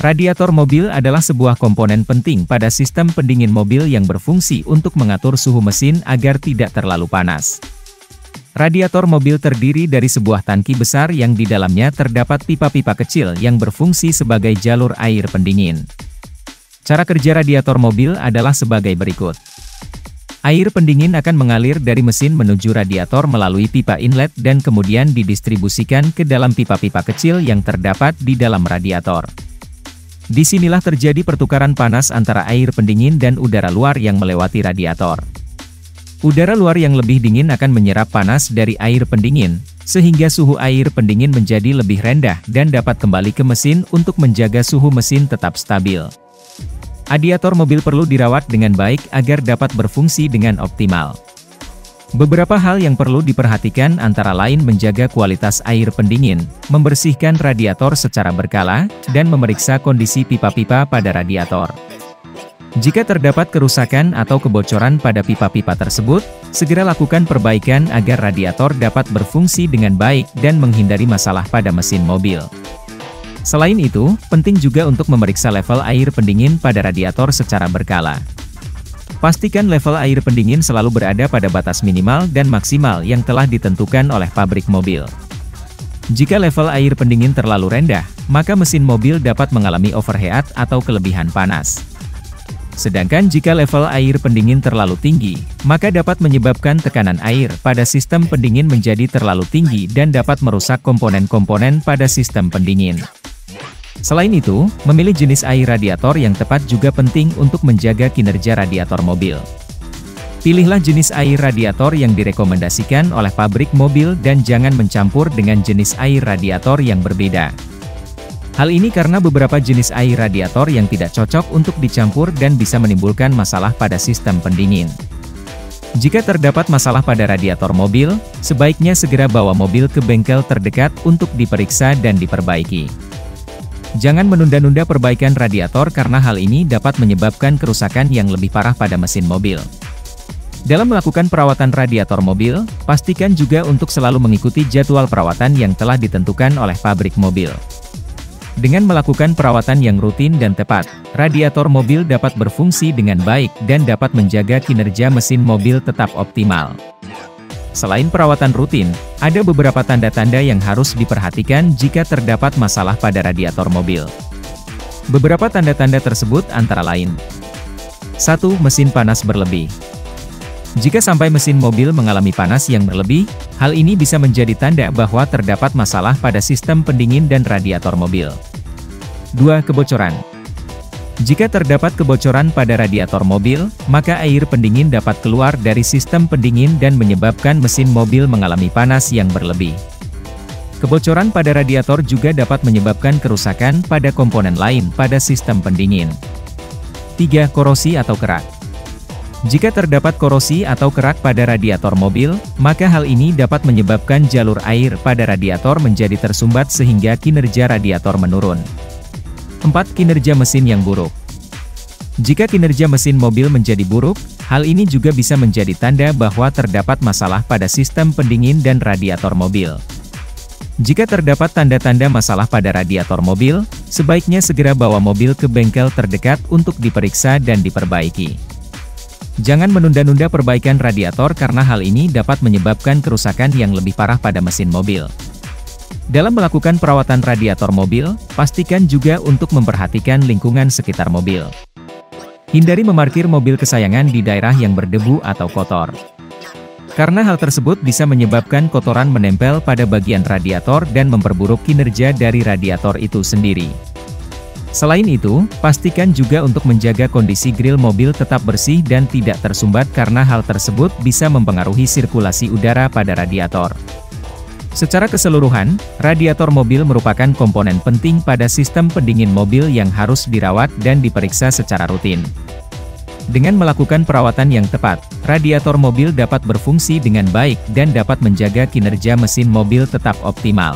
Radiator mobil adalah sebuah komponen penting pada sistem pendingin mobil yang berfungsi untuk mengatur suhu mesin agar tidak terlalu panas. Radiator mobil terdiri dari sebuah tangki besar yang di dalamnya terdapat pipa-pipa kecil yang berfungsi sebagai jalur air pendingin. Cara kerja radiator mobil adalah sebagai berikut. Air pendingin akan mengalir dari mesin menuju radiator melalui pipa inlet dan kemudian didistribusikan ke dalam pipa-pipa kecil yang terdapat di dalam radiator. Disinilah terjadi pertukaran panas antara air pendingin dan udara luar yang melewati radiator. Udara luar yang lebih dingin akan menyerap panas dari air pendingin, sehingga suhu air pendingin menjadi lebih rendah dan dapat kembali ke mesin untuk menjaga suhu mesin tetap stabil. Radiator mobil perlu dirawat dengan baik agar dapat berfungsi dengan optimal. Beberapa hal yang perlu diperhatikan antara lain menjaga kualitas air pendingin, membersihkan radiator secara berkala, dan memeriksa kondisi pipa-pipa pada radiator. Jika terdapat kerusakan atau kebocoran pada pipa-pipa tersebut, segera lakukan perbaikan agar radiator dapat berfungsi dengan baik dan menghindari masalah pada mesin mobil. Selain itu, penting juga untuk memeriksa level air pendingin pada radiator secara berkala. Pastikan level air pendingin selalu berada pada batas minimal dan maksimal yang telah ditentukan oleh pabrik mobil. Jika level air pendingin terlalu rendah, maka mesin mobil dapat mengalami overheat atau kelebihan panas. Sedangkan jika level air pendingin terlalu tinggi, maka dapat menyebabkan tekanan air pada sistem pendingin menjadi terlalu tinggi dan dapat merusak komponen-komponen pada sistem pendingin. Selain itu, memilih jenis air radiator yang tepat juga penting untuk menjaga kinerja radiator mobil. Pilihlah jenis air radiator yang direkomendasikan oleh pabrik mobil dan jangan mencampur dengan jenis air radiator yang berbeda. Hal ini karena beberapa jenis air radiator yang tidak cocok untuk dicampur dan bisa menimbulkan masalah pada sistem pendingin. Jika terdapat masalah pada radiator mobil, sebaiknya segera bawa mobil ke bengkel terdekat untuk diperiksa dan diperbaiki. Jangan menunda-nunda perbaikan radiator karena hal ini dapat menyebabkan kerusakan yang lebih parah pada mesin mobil. Dalam melakukan perawatan radiator mobil, pastikan juga untuk selalu mengikuti jadwal perawatan yang telah ditentukan oleh pabrik mobil. Dengan melakukan perawatan yang rutin dan tepat, radiator mobil dapat berfungsi dengan baik dan dapat menjaga kinerja mesin mobil tetap optimal. Selain perawatan rutin, ada beberapa tanda-tanda yang harus diperhatikan jika terdapat masalah pada radiator mobil. Beberapa tanda-tanda tersebut antara lain: 1. Mesin panas berlebih. Jika sampai mesin mobil mengalami panas yang berlebih, hal ini bisa menjadi tanda bahwa terdapat masalah pada sistem pendingin dan radiator mobil. 2. Kebocoran. Jika terdapat kebocoran pada radiator mobil, maka air pendingin dapat keluar dari sistem pendingin dan menyebabkan mesin mobil mengalami panas yang berlebih. Kebocoran pada radiator juga dapat menyebabkan kerusakan pada komponen lain pada sistem pendingin. 3. Korosi atau kerak. Jika terdapat korosi atau kerak pada radiator mobil, maka hal ini dapat menyebabkan jalur air pada radiator menjadi tersumbat sehingga kinerja radiator menurun. 4. Kinerja mesin yang buruk. Jika kinerja mesin mobil menjadi buruk, hal ini juga bisa menjadi tanda bahwa terdapat masalah pada sistem pendingin dan radiator mobil. Jika terdapat tanda-tanda masalah pada radiator mobil, sebaiknya segera bawa mobil ke bengkel terdekat untuk diperiksa dan diperbaiki. Jangan menunda-nunda perbaikan radiator karena hal ini dapat menyebabkan kerusakan yang lebih parah pada mesin mobil. Dalam melakukan perawatan radiator mobil, pastikan juga untuk memperhatikan lingkungan sekitar mobil. Hindari memarkir mobil kesayangan di daerah yang berdebu atau kotor. Karena hal tersebut bisa menyebabkan kotoran menempel pada bagian radiator dan memperburuk kinerja dari radiator itu sendiri. Selain itu, pastikan juga untuk menjaga kondisi grill mobil tetap bersih dan tidak tersumbat karena hal tersebut bisa mempengaruhi sirkulasi udara pada radiator. Secara keseluruhan, radiator mobil merupakan komponen penting pada sistem pendingin mobil yang harus dirawat dan diperiksa secara rutin. Dengan melakukan perawatan yang tepat, radiator mobil dapat berfungsi dengan baik dan dapat menjaga kinerja mesin mobil tetap optimal.